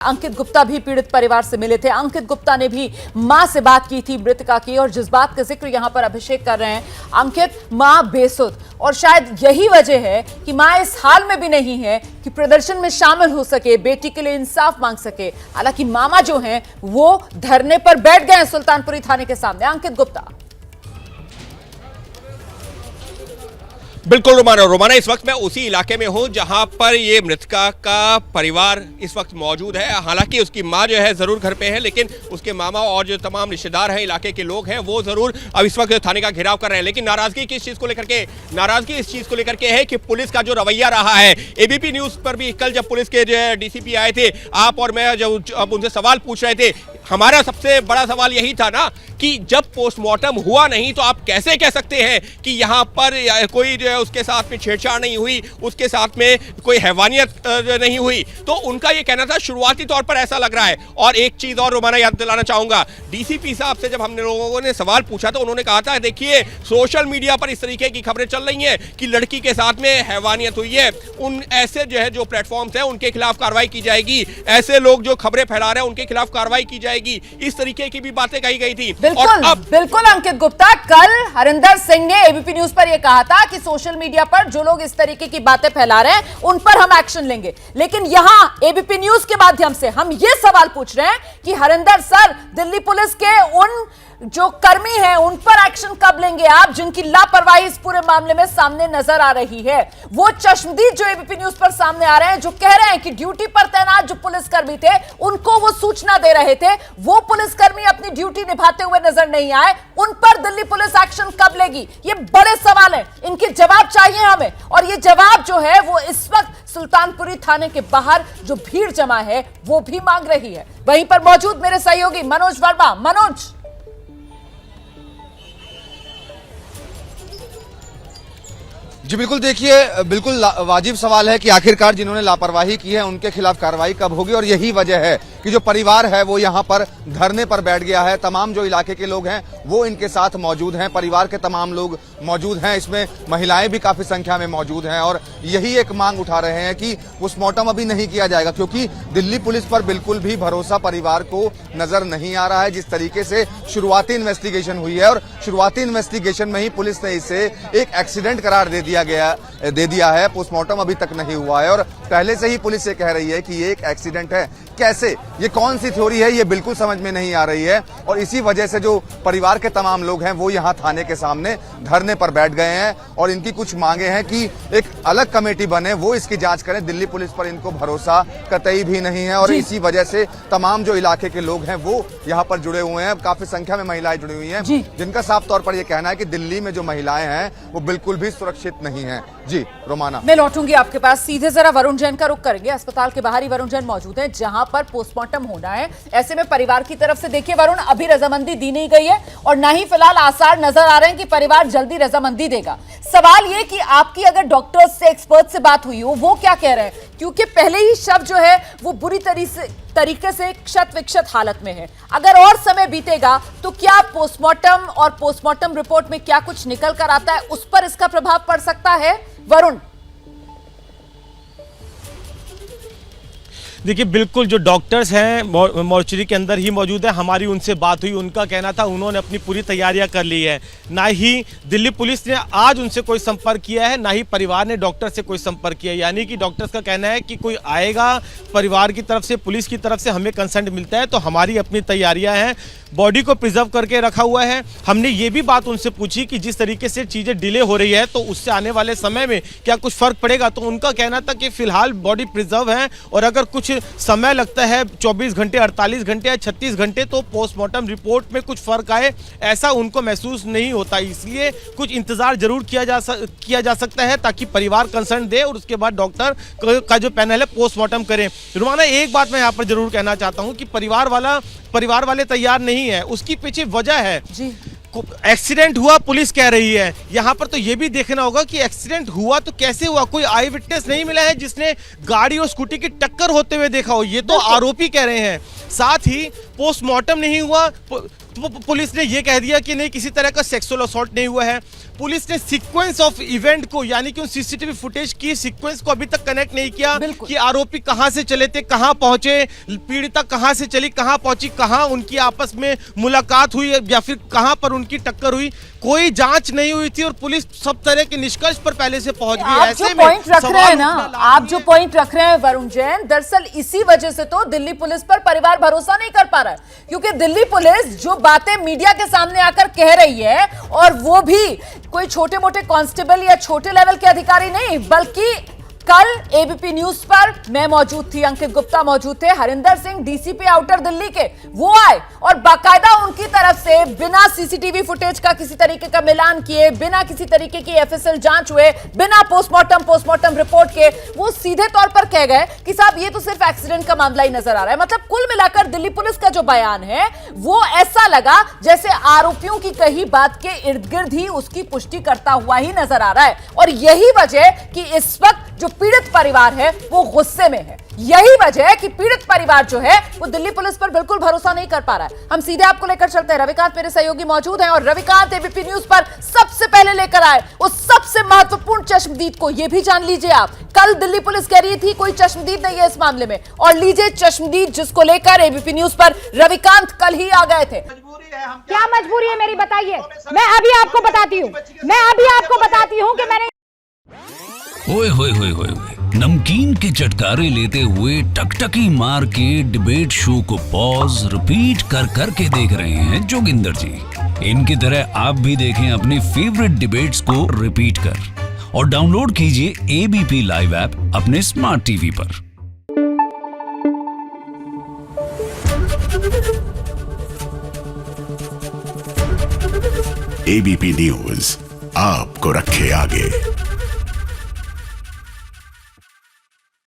अंकित गुप्ता भी पीड़ित परिवार से मिले थे। अंकित गुप्ता ने भी मां से बात की थी मृतका की, और जिस बात का जिक्र यहां पर अभिषेक कर रहे हैं, अंकित मां बेसुध, और शायद यही वजह है कि मां इस हाल में भी नहीं है कि प्रदर्शन में शामिल हो सके, बेटी के लिए इंसाफ मांग सके। हालांकि मामा जो हैं वो धरने पर बैठ गए हैं सुल्तानपुरी थाने के सामने। अंकित गुप्ता। बिल्कुल रोमाना, इस वक्त मैं उसी इलाके में हूं जहां पर ये मृतका का परिवार इस वक्त मौजूद है। हालांकि उसकी मां जो है जरूर घर पे है, लेकिन उसके मामा और जो तमाम रिश्तेदार हैं, इलाके के लोग हैं, वो जरूर अब इस वक्त थाने का घेराव कर रहे हैं। लेकिन नाराजगी किस चीज को लेकर के? नाराजगी इस चीज को लेकर के है कि पुलिस का जो रवैया रहा है। एबीपी न्यूज पर भी कल जब पुलिस के जो डीसीपी आए थे, आप और मैं जब अब उनसे सवाल पूछ रहे थे, हमारा सबसे बड़ा सवाल यही था ना कि जब पोस्टमार्टम हुआ नहीं तो आप कैसे कह सकते हैं कि यहाँ पर कोई जो है उसके साथ में छेड़छाड़ नहीं हुई, उसके साथ में कोई हैवानियत नहीं हुई। तो उनका ये कहना था, शुरुआती तौर पर ऐसा लग रहा है। और एक चीज और रोमाना याद दिलाना चाहूंगा, डीसीपी साहब से जब हमने लोगों ने सवाल पूछा तो उन्होंने कहा था, देखिए सोशल मीडिया पर इस तरीके की खबरें चल रही हैं कि लड़की के साथ में हैवानियत हुई है, उन ऐसे जो है जो प्लेटफॉर्म्स हैं उनके खिलाफ कार्रवाई की जाएगी, ऐसे लोग जो खबरें फैला रहे हैं उनके खिलाफ कार्रवाई की जाएगी। इस तरीके की भी बातें कही गई थी। बिल्कुल अंकित गुप्ता, कल हरिंदर सिंह ने एबीपी न्यूज पर यह कहा था कि सोशल मीडिया पर जो लोग इस तरीके की बातें फैला रहे हैं उन पर हम एक्शन लेंगे। लेकिन यहां एबीपी न्यूज के माध्यम से हम ये सवाल पूछ रहे हैं कि हरिंदर सर, दिल्ली पुलिस के उन जो कर्मी हैं उन पर एक्शन कब लेंगे आप, जिनकी लापरवाही इस पूरे मामले में सामने नजर आ रही है? वो चश्मदीद जो एबीपी न्यूज पर सामने आ रहे हैं, जो कह रहे हैं कि ड्यूटी पर तैनात जो पुलिसकर्मी थे उनको वो सूचना दे रहे थे, वो पुलिसकर्मी अपनी ड्यूटी निभाते हुए नजर नहीं आए, उन पर दिल्ली पुलिस एक्शन कब लेगी? ये बड़े सवाल हैं, इनके जवाब चाहिए हमें। और ये जवाब जो है वो इस वक्त सुल्तानपुरी थाने के बाहर जो भीड़ जमा है वो भी मांग रही है। वहीं पर मौजूद मेरे सहयोगी मनोज वर्मा। मनोज, जी बिल्कुल, देखिए बिल्कुल वाजिब सवाल है कि आखिरकार जिन्होंने लापरवाही की है उनके खिलाफ कार्रवाई कब होगी। और यही वजह है कि जो परिवार है वो यहाँ पर धरने पर बैठ गया है। तमाम जो इलाके के लोग हैं वो इनके साथ मौजूद हैं, परिवार के तमाम लोग मौजूद हैं, इसमें महिलाएं भी काफी संख्या में मौजूद हैं। और यही एक मांग उठा रहे हैं कि पोस्टमार्टम अभी नहीं किया जाएगा, क्योंकि दिल्ली पुलिस पर बिल्कुल भी भरोसा परिवार को नजर नहीं आ रहा है। जिस तरीके से शुरुआती इन्वेस्टिगेशन हुई है, और शुरुआती इन्वेस्टिगेशन में ही पुलिस ने इसे एक एक्सीडेंट करार दे दिया है। पोस्टमार्टम अभी तक नहीं हुआ है और पहले से ही पुलिस ये कह रही है कि ये एक एक्सीडेंट है। कैसे, ये कौन सी थ्योरी है, ये बिल्कुल समझ में नहीं आ रही है। और इसी वजह से जो परिवार के तमाम लोग हैं वो यहाँ थाने के सामने धरने पर बैठ गए हैं और इनकी कुछ मांगे हैं कि एक अलग कमेटी बने, वो इसकी जांच करें। दिल्ली पुलिस पर इनको भरोसा कतई भी नहीं है और इसी वजह से तमाम जो इलाके के लोग हैं वो यहाँ पर जुड़े हुए हैं। काफी संख्या में महिलाएं जुड़ी हुई हैं, जिनका साफ तौर पर यह कहना है कि दिल्ली में जो महिलाएं हैं वो बिल्कुल भी सुरक्षित नहीं है। जी रोमाना, मैं लौटूंगी आपके पास। सीधे जरा वरुण जैन का रुख करेंगे। अस्पताल के बाहर ही वरुण जैन मौजूद हैं जहां पर पोस्टमार्टम होना है। ऐसे में परिवार की तरफ से देखिए वरुण, अभी रजामंदी दी नहीं गई है और ना ही फिलहाल आसार नजर आ रहे हैं कि परिवार जल्दी रजामंदी देगा। सवाल ये कि आपकी अगर डॉक्टर्स से, एक्सपर्ट से बात हुई हो, वो क्या कह रहे हैं? क्योंकि पहले ही शव जो है वो बुरी तरीके से क्षत विक्षत हालत में है। अगर और समय बीतेगा तो क्या पोस्टमार्टम और पोस्टमार्टम रिपोर्ट में क्या कुछ निकल कर आता है, उस पर इसका प्रभाव पड़ सकता है? वरुण, देखिए बिल्कुल, जो डॉक्टर्स हैं मॉर्चरी के अंदर ही मौजूद है। हमारी उनसे बात हुई, उनका कहना था उन्होंने अपनी पूरी तैयारियां कर ली है। ना ही दिल्ली पुलिस ने आज उनसे कोई संपर्क किया है, ना ही परिवार ने डॉक्टर से कोई संपर्क किया है। यानी कि डॉक्टर्स का कहना है कि कोई आएगा परिवार की तरफ से, पुलिस की तरफ से हमें कंसेंट मिलता है तो हमारी अपनी तैयारियाँ हैं, बॉडी को प्रिजर्व करके रखा हुआ है। हमने ये भी बात उनसे पूछी कि जिस तरीके से चीज़ें डिले हो रही है तो उससे आने वाले समय में क्या कुछ फ़र्क पड़ेगा, तो उनका कहना था कि फ़िलहाल बॉडी प्रिजर्व है और अगर कुछ समय लगता है 24 घंटे, 48 घंटे या 36 घंटे तो पोस्टमार्टम रिपोर्ट में कुछ फ़र्क आए, ऐसा उनको महसूस नहीं होता। इसलिए कुछ इंतज़ार जरूर किया जा सकता है ताकि परिवार कंसर्न दे और उसके बाद डॉक्टर का जो पैनल है पोस्टमार्टम करें। रुमाना, एक बात मैं यहाँ पर जरूर कहना चाहता हूँ कि परिवार वाले तैयार नहीं है, उसकी पीछे वजह है जी। एक्सीडेंट हुआ पुलिस कह रही है, यहाँ पर तो ये भी देखना होगा कि एक्सीडेंट हुआ तो कैसे हुआ। कोई आई विटनेस नहीं मिला है जिसने गाड़ी और स्कूटी की टक्कर होते हुए देखा हो, ये तो आरोपी कह रहे हैं। साथ ही पोस्टमार्टम नहीं हुआ, पुलिस ने ये कह दिया कि नहीं किसी तरह का सेक्सुअल असॉल्ट नहीं हुआ है। पुलिस ने सीक्वेंस ऑफ इवेंट को, यानी कि उन सीसीटीवी फुटेज की सीक्वेंस को अभी तक कनेक्ट नहीं किया कि आरोपी कहां से चले थे, कहां पहुंचे, पीड़िता कहां से चली, कहां पहुंची, कहां उनकी आपस में मुलाकात हुई या फिर कहां पर उनकी टक्कर हुई। कोई जांच नहीं हुई थी और पुलिस सब तरह के निष्कर्ष पर पहले से पहुंच गई। आप जो पॉइंट रख रहे हैं ना, आप जो पॉइंट रख रहे हैं वरुण जैन, दरअसल इसी वजह से तो दिल्ली पुलिस पर परिवार भरोसा नहीं कर पा रहा है, क्योंकि दिल्ली पुलिस जो बातें मीडिया के सामने आकर कह रही है, और वो भी कोई छोटे मोटे कांस्टेबल या छोटे लेवल के अधिकारी नहीं, बल्कि कल एबीपी न्यूज पर मैं मौजूद थी, अंकित गुप्ता मौजूद थे, हरिंदर सिंह डीसीपी आउटर दिल्ली के, वो आए और बाकायदा उनकी तरफ से बिना सीसीटीवी फुटेज का किसी तरीके का मिलान किए, बिना किसी तरीके की एफएसएल जांच हुए, बिना पोस्टमार्टम रिपोर्ट के, वो सीधे तौर पर कह गए कि साहब ये तो सिर्फ एक्सीडेंट का मामला ही नजर आ रहा है। मतलब कुल मिलाकर दिल्ली पुलिस का जो बयान है वो ऐसा लगा जैसे आरोपियों की कही बात के इर्द गिर्द ही उसकी पुष्टि करता हुआ ही नजर आ रहा है। और यही वजह कि इस वक्त जो पीड़ित परिवार है वो गुस्से में है, यही वजह है कि पीड़ित परिवार जो है वो दिल्ली पुलिस पर बिल्कुल भरोसा नहीं कर पा रहा है। हम सीधे आपको लेकर चलते हैं, रविकांत मेरे सहयोगी मौजूद हैं और रविकांत एबीपी न्यूज पर सबसे पहले लेकर आए उस सबसे महत्वपूर्ण चश्मदीद को। यह भी जान लीजिए आप, कल दिल्ली पुलिस कह रही थी कोई चश्मदीद नहीं है इस मामले में, और लीजिए चश्मदीद जिसको लेकर एबीपी न्यूज पर रविकांत कल ही आ गए थे। क्या मजबूरी है मेरी, बताइए। मैं अभी आपको बताती हूँ कि मैंने ओए होए होए होए नमकीन के चटकारे लेते हुए टकटकी मार के डिबेट शो को पॉज रिपीट कर करके देख रहे हैं जोगिंदर जी। इनकी तरह आप भी देखें अपने फेवरेट डिबेट्स को रिपीट कर और डाउनलोड कीजिए एबीपी लाइव ऐप अपने स्मार्ट टीवी पर। एबीपी न्यूज आपको रखे आगे।